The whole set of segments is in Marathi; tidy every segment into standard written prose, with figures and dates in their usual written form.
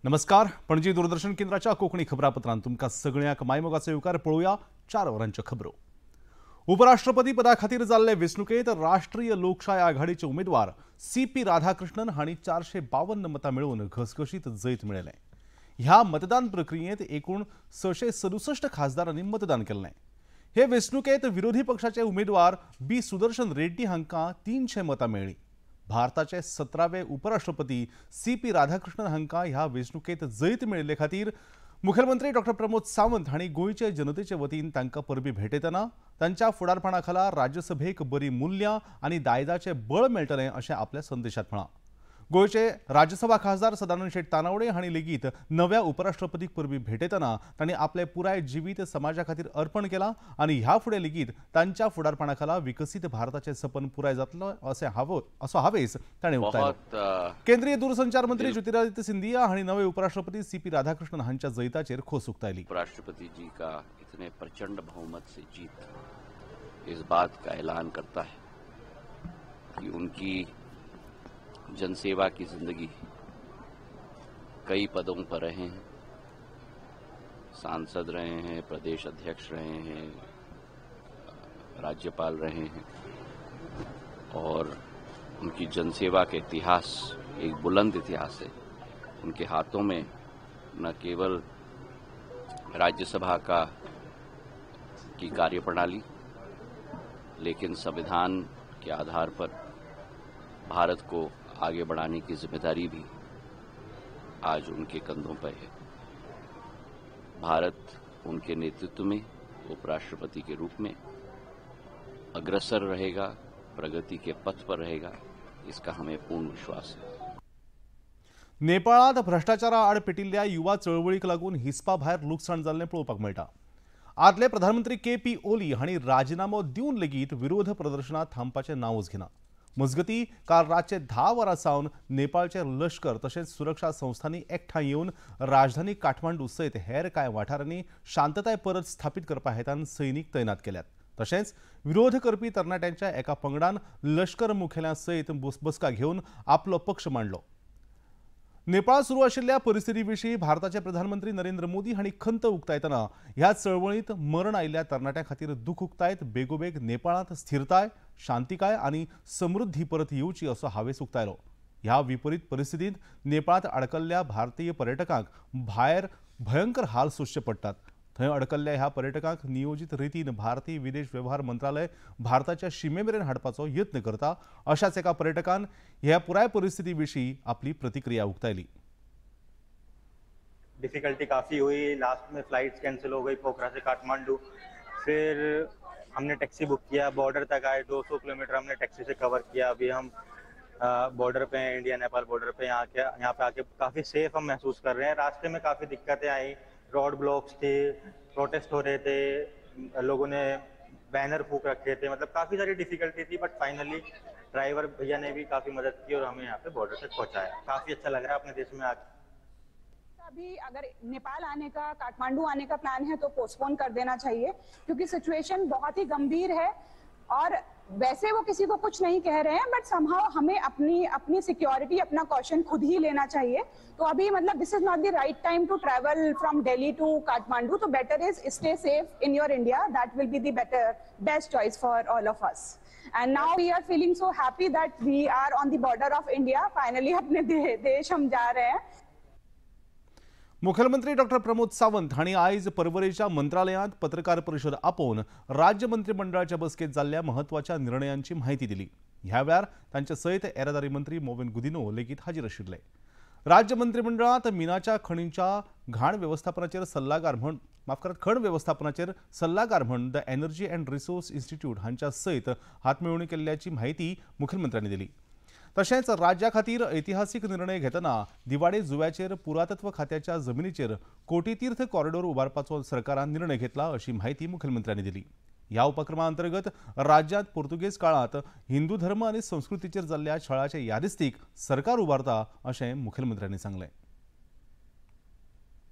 नमस्कार. पणजी दूरदर्शन केंद्राच्या कोकणी खबरापत्रांत तुमकां सगळ्यांक मायमोगाचो येवकार. पळोवया 4 वरांच्यो खबरो. उपराष्ट्रपती पदा खातीर जाल्ले वेंचणुकेंत राष्ट्रीय लोकशाय आघाडीचे उमेदवार CP राधाकृष्णन हांणी 452 मतां मेळोवन घसघशीत जैत मेळयलें. ह्या मतदान प्रक्रियेंत एकूण 667 खासदारांनी मतदान केल्लें. हे वेंचणुकेंत विरोधी पक्षाचे उमेदवार B सुदर्शन रेड्डी हांकां 300 मतां मेळ्ळीं. भारताचे 17वे उपराष्ट्रपती CP राधाकृष्णन हांकां ह्या वेंचणुकेंत जैत मेळिल्ले खातीर मुखेलमंत्री डॉ. प्रमोद सावंत हांणी गोंयचे जनतेचे वतीन तांकां परबीं भेटयतना तांच्या फुडारपणा खाला राज्यसभेक बरी मूल्यां आनी दायजाचें बळ मेळटलें अशें आपल्या संदेशांत म्हळां. गोंयचे राज्यसभा खासदार सदानंद शेट तानावडे हांणी लेगीत नव्या उपराष्ट्रपतीक परबीं भेटयतना तांणी आपलें पुराय जिवीत समाजा खातीर अर्पण केलां आनी ह्या फुडें लेगीत तांच्या फुडारपणा खाला विकसीत भारताचें सपन पुराय जातलो असो हावेस ताणें उक्तायलो. केंद्रीय दूरसंचार मंत्री ज्योतिरादित्य सिंधिया हांणी नवे उपराष्ट्रपती CP राधाकृष्णन हांच्या जैताचेर खोस उक्तायली. उपराष्ट्रपति जी का इतने प्रचंड बहुमत से जीत इस बात का ऐलान करता है कि उनकी जनसेवा की जिंदगी कई पदों पर रहे हैं. सांसद रहे हैं, प्रदेश अध्यक्ष रहे हैं, राज्यपाल रहे हैं और उनकी जनसेवा का इतिहास एक बुलंद इतिहास है. उनके हाथों में न केवल राज्यसभा की कार्यप्रणाली लेकिन संविधान के आधार पर भारत को आगे बढ़ाने की जिम्मेदारी भी आज उनके कंधों पर है. भारत उनके नेतृत्व में उपराष्ट्रपति के रूप में अग्रसर रहेगा, प्रगति के पथ पर रहेगा, इसका हमें पूर्ण विश्वास है. नेपाळांत भ्रष्टाचारा आड पेटिल्ल्या युवा चळवळीक लागून हिस्पा भायर लुकसाण जाल्लें पळोवपाक मेळटा. आदले प्रधानमंत्री KP ओली हांणी राजीनामो दिवन लेगीत विरोध प्रदर्शनां थांबपाचें नांवच घेना. मजगती काल रातचे 10 वरां सावन नेपाळचे लश्कर तशेंच सुरक्षा संस्थांनी एकठांय येवन राजधानी काठमांडू सयत हेर कांय वाठारांनी शांतताय परत स्थापीत करपा हेतान सैनीक तैनात केल्यात. तशेंच विरोध करपी तरणाट्यांच्या एका पंगडान लश्कर मुखेल्या सयत बसका घेवन आपलो पक्ष मांडलो. नेपाळ सुरू आशिल्ल्या परिस्थिती विशीं भारताचे प्रधानमंत्री नरेंद्र मोदी हांणी खंत उक्तायतना ह्या चळवळींत मरण आयिल्ल्या तरणाट्यां खातीर दूख उक्तायत बेगोबेग नेपाळांत स्थिरताय, शांतिकाय आनी समृद्धी परत येवची असो हावेस उक्तायलो. ह्या विपरीत परिस्थितींत नेपाळांत अडकल्ल्या भारतीय पर्यटकांक भायर भयंकर हाल सोंसचे पडटात. थंय अडकल्ल्या ह्या पर्यटकांक नियोजीत रितीन भारतीय विदेश वेव्हार मंत्रालय भारताच्या शिमेमेरेन हाडपाचो यत्न करता. अशाच एका पर्यटकान ह्या पुराय परिस्थिती विशीं आपली प्रतिक्रिया उक्तायली. डिफिकल्टी काफ़ी हुई. लास्ट में फ्लाइट्स कैंसिल हो गई पोखरा से काठमांडू. फिर हमने टैक्सी बुक किया, बॉर्डर तक आए, 200 किलोमीटर हमने टैक्सी से कवर किया. अभी हम बॉर्डर पे हैं, इंडिया नेपाल बॉर्डर पे. यहाँ पे आके काफ़ी सेफ हम महसूस कर रहे हैं. रास्ते में काफ़ी दिक्कतें आई, रोड ब्लॉक्स थे, प्रोटेस्ट हो रहे थे, लोगों ने बैनर फूक रखे थे, मतलब काफ़ी सारी डिफिकल्टी थी. बट फाइनली ड्राइवर भैया ने भी काफ़ी मदद की और हमें यहाँ पे बॉर्डर तक पहुँचाया. काफ़ी अच्छा लग रहा है अपने देश में आके. अभी अगर नेपाल आने का, काठमांडू आने का प्लान है तो पोस्टपोन कर देना चाहिए क्योंकि सिचुएशन बहुत ही गंभीर है. और वैसे वो किसी को कुछ नहीं कह रहे हैं बट समहाउ हमें अपनी सिक्योरिटी, अपना कॉशन खुद ही लेना चाहिए. तो अभी मतलब this is not the right time to travel from Delhi to Kathmandu. तो better is stay safe in your India. That will be the best choice for all of us. And now we are feeling so happy that we are on the border of India. Finally अपने देश हम जा रहे हैं. मुखेलमंत्री डॉ. प्रमोद सावंत हांणी आयज पर्वरेच्या मंत्रालयांत पत्रकार परिशद आपोवन राज्य मंत्रिमंडळाच्या बसकेत जाल्ल्या महत्वाच्या निर्णयांची माहिती दिली. ह्या वेळार तांचे सयत येरादारी मंत्री मोविन गुदिन्हो लेगीत हाजीर आशिल्ले. राज्य मंत्रिमंडळात मिनाच्या खण व्यवस्थापनाचेर सल्लागार म्हण the energy and resource institute हांच्या सयत हातमेळवणी केल्ल्याची माहिती मुखेलमंत्र्यांनी दिली. तशेंच राज्या खातीर ऐतिहासीक निर्णय घेतना दिवाडे जुव्याचेर पुरातत्व खात्याच्या जमनीचेर कोटीतीर्थ कॉरिडॉर उबारपाचो सरकारान निर्णय घेतला अशी माहिती मुखेलमंत्र्यांनी दिली. ह्या उपक्रमा अंतर्गत राज्यात पोर्तुगेज काळात हिंदू धर्म आनी संस्कृतीचेर जाल्ल्या छळाचे यादिस्तीक सरकार उबारता अशें मुखेलमंत्र्यांनी सांगलें.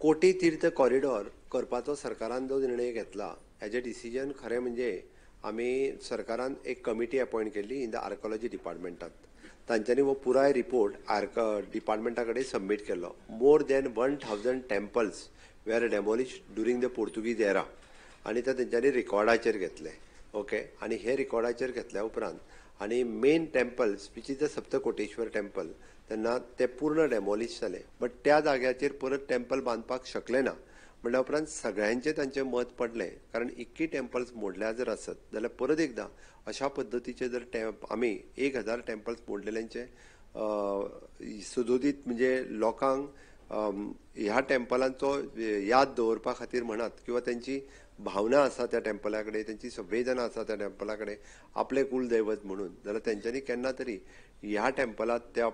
कोटी तीर्थ कॉरिडॉर करपाचो सरकारान जो निर्णय घेतला हेजे डिसिजन खरें म्हणजे आमी सरकारान एक कमिटी अपॉइंट केल्ली इन द आर्कोलॉजी डिपार्टमेंटात. तांच्यांनी हो पुराय रिपोर्ट डिपार्टमेंटा कडेन सबमीट केल्लो. More than 1000 temples were demolished during the Portuguese era आनी ते तेंच्यांनी रिकॉर्डाचेर घेतले. ओके, आनी हे रिकॉर्डाचेर घेतल्या उपरांत आनी main temples which is the Saptakoteshwar temple तेन्ना ते पूर्ण डेमोलिश जाले. बट त्या जाग्याचेर परत टेम्पल बांदपाक शकले ना. म्हणल्या उपरांत सगळ्यांचे तांचें मत पडलें, कारण इतकी टेम्पल्स मोडल्या जर आसत जाल्यार परत एकदां अशा पद्दतीचे जर आमी 1000 टेम्पल्स मोडलेल्यांचे सदोदीत म्हणजे लोकांक ह्या टेम्पलांचो याद दवरपा खातीर म्हणत किंवा त्यांची भावना आसा त्या टेम्पला कडेन, त्यांची संवेदना आसा त्या टेम्पला कडेन आपले कुलदैवत म्हणून, जाल्यार तेंच्यांनी केन्ना तरी ह्या टेम्पलात त्या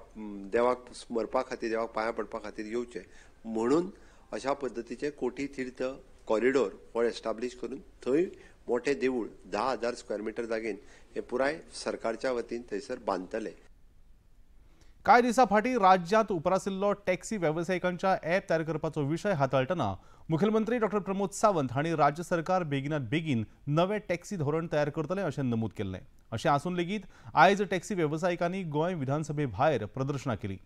देवाक स्मरपा खातीर, देवाक पांयां पडपा खातीर येवचें म्हणून अशा पद्दतीचे कोटी तीर्थ कॉरिडोर हो एस्टाब्लीश करून थंय मोठे देवूळ 10,000 स्क्वेअर मिटर जागेन हे पुराय सरकारच्या वतीन थंयसर बांदतले. कांय दिसा फाटीं राज्यांत उप्राशिल्लो टॅक्सी वेवसायिकांच्या ॲप तयार करपाचो विशय हाताळटना मुखेलमंत्री डॉ प्रमोद सावंत हांणी राज्य सरकार बेगिनात बेगीन नवें टॅक्सी धोरण तयार करतले अशें नमूद केल्लें. अशें आसून लेगीत आयज टॅक्सी वेवसायिकांनी गोंय विधानसभे भायर प्रदर्शनां केलीं.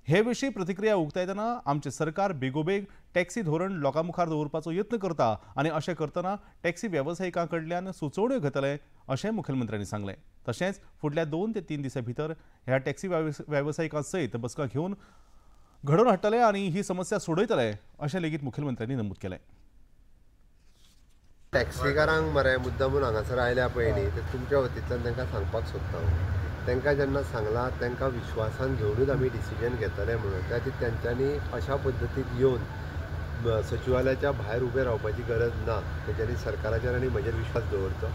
हे विशीं प्रतिक्रिया उक्तायतना आमचें सरकार बेगोबेग टॅक्सी धोरण लोकां मुखार दवरपाचो यत्न करता आनी अशें करतना टॅक्सी वेवसायिकां कडल्यान सुचोवण्यो घेतले अशें मुखेलमंत्र्यांनी सांगलें. तशेंच फुडल्या 2 ते 3 दिसां भितर ह्या टॅक्सी वेवसायिकां सयत बसका घेवन घडोवन हाडटले आनी ही समस्या सोडयतले अशें लेगीत मुखेलमंत्र्यांनी नमूद केलें. टॅक्सीकारांक मरे मुद्दामून हांगासर आयल्या पयलीं ते तुमच्या वतींतल्यान तांकां सांगपाक सोदता. तांकां जेन्ना सांगलां तांकां विश्वासान घेवनूच आमी डिसिजन घेतले म्हणून. त्या खातीर तेंच्यांनी अशा पद्दतीन येवन सचिवालयाच्या भायर उबे रावपाची गरज ना. तेंच्यांनी सरकाराचेर आनी म्हजेर विश्वास दवरचो.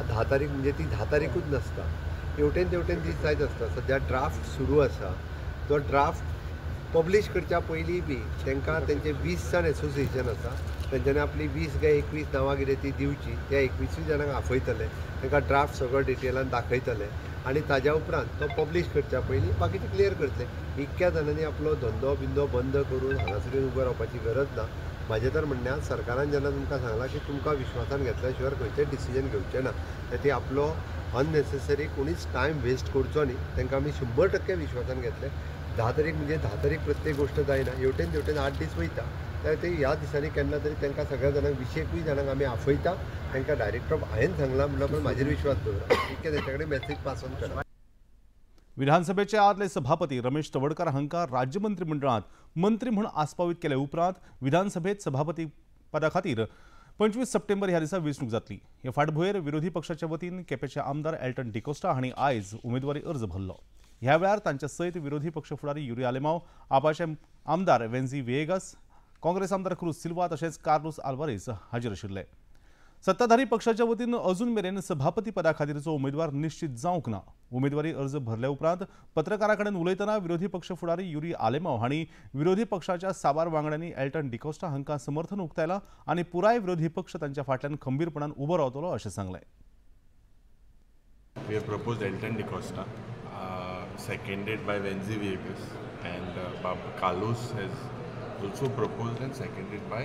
10 तारीख म्हणजे ती 10 तारीखूच नासता, हेवटेन तेवटेन दीस जायत आसता. सद्या ड्राफ्ट सुरू आसा. तो ड्राफ्ट पब्लीश करच्या पयलीं बी तांकां तेंचे 20 जाण एसोसिएशन आसा, तेंच्यांनी आपली 20 काय 21 नांवां कितें ती दिवची. त्या 21 जाणांक आफयतले, तांकां ड्राफ्ट सगळो डिटेलान दाखयतले आनी ताज्या उपरांत तो पब्लीश करच्या पयलीं बाकीचे क्लियर करतले. इतक्या जाणांनी आपलो धंदो बिंदो बंद करून हांगासर उबे रावपाची गरज ना. म्हाजें तर म्हणण्यात सरकारान जेन्ना तुमकां सांगलां की तुमकां विश्वासान घेतल्या शिवाय खंयचेंच डिसिजन घेवचें ना, ती आपलो अननेसेसरी कोणीच टायम वेस्ट करचो न्ही. तांकां आमी 100% विश्वासान घेतले. 10 तारीख म्हणजे 10 तारीख प्रत्येक गोश्ट जायना, हेवटेन तेवटेन 8 दीस वयता. तर ते ह्या दिसांनी केन्ना तरी तांकां सगळ्या जाणांक 20 जाणांक आमी आफयता. तांकां डायरेक्ट ऑफ हांवें सांगलां म्हणल्यार पण म्हाजेर विश्वास दवरा. इतकें तेंचे कडेन मेसेज पास ऑन करा. विधानसभेचे आदले सभापती रमेश तवडकार हांकां राज्य मंत्रिमंडळांत मंत्री म्हूण आस्पावीत केले उपरांत विधानसभेत सभापती पदा खातीर 25 सप्टेंबर ह्या दिसा वेंचणूक जातली. हे फाटभुंयेर विरोधी पक्षाच्या वतीन केपेंचे आमदार एल्टन डिकोस्टा हांणी आयज उमेदवारी अर्ज भरलो. ह्या वेळार तांचे सयत विरोधी पक्ष फुडारी युरी आलेमांव, आपाचे आमदार वेन्झी विएगास, काँग्रेस आमदार क्रूज सिल्वा तशेंच कार्लोस आल्वारेस हाजीर आशिल्ले. सत्ताधारी पक्षाच्या वतीन अजून मेरेन सभापती पदा खातीरचो उमेदवार निश्चित जावंक ना. उमेदवारी अर्ज भरले उपरांत पत्रकारां कडेन उलयतना विरोधी पक्ष फुडारी युरी आलेमांव हांणी विरोधी पक्षाच्या साबार वांगड्यांनी एल्टन डिकोस्टा हांकां समर्थन उक्तायलां आनी पुराय विरोधी पक्ष तांच्या फाटल्यान खंबीरपणान उबो रावतलो अशें सांगलें. We have proposed Elton DaCosta, seconded by Venzi Viegas, and Carlos has also proposed and seconded by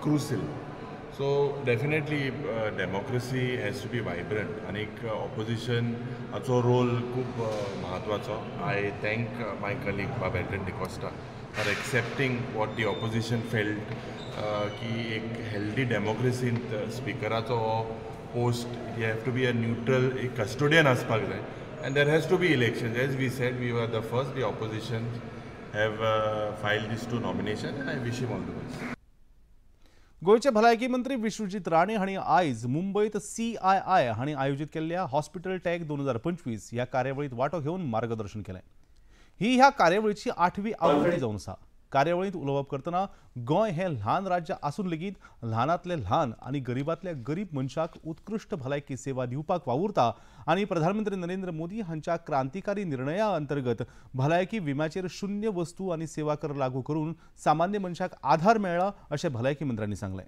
Cruz Silva. So definitely democracy has to be vibrant. And opposition also role खूप महत्वाचा. I thank my colleague Elton DaCosta for accepting what the opposition felt की एक healthy democracy स्पीकराचो post you have to be a neutral custodian aspak jay, and there has to be elections. As we said, we were the first. The opposition have filed these 2 nominations, and I wish him all the best. गोयचे भलायकी मंत्री विश्वजीत राणे हांणी आयज मुंबईत CII हांणी आयोजीत केल्ल्या हॉस्पिटल टॅग 2025 ह्या कार्यावळीत वांटो घेवन मार्गदर्शन केलें. ही ह्या कार्यावळीची 8वी आवृत्ती जावन आसा. कार्यावळीत उलोवप करतना गोंय हें ल्हान राज्य आसून लेगीत ल्हानांतले ल्हान आनी गरीबांतल्या गरीब मनशाक उत्कृश्ट भलायकी सेवा दिवपाक वावुरता आनी प्रधानमंत्री नरेंद्र मोदी हांच्या क्रांतिकारी निर्णया अंतर्गत भलायकी विम्याचेर 0 वस्तू आनी सेवा कर लागू करून सामान्य मनशाक आधार मेळ्ळा अशें भलायकी मंत्र्यांनी सांगलें.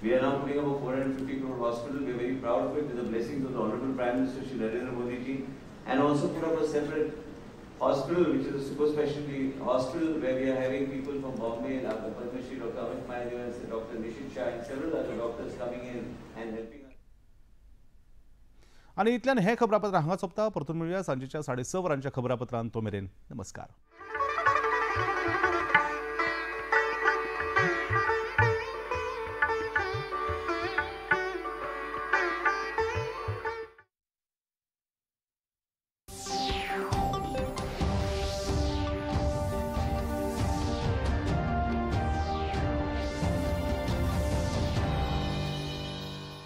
We are now putting up a 450 crore hospital. We are very proud of it. With the blessings of the Honorable Prime Minister Shri Narendra Modi ji, and also put up a separate hospital, which is a super specialty hospital, where we are having people from Bombay, Padma Shri Dr. Amit Mayadeva and Dr. Nishit Shah, and several other doctors coming in and helping us. आनी इतल्यान हें खबरापत्र हांगा सोंपता. परतून मेळुया सांजेच्या 6:30 वरांच्या खबरापत्रांत. तो मेरेन नमस्कार.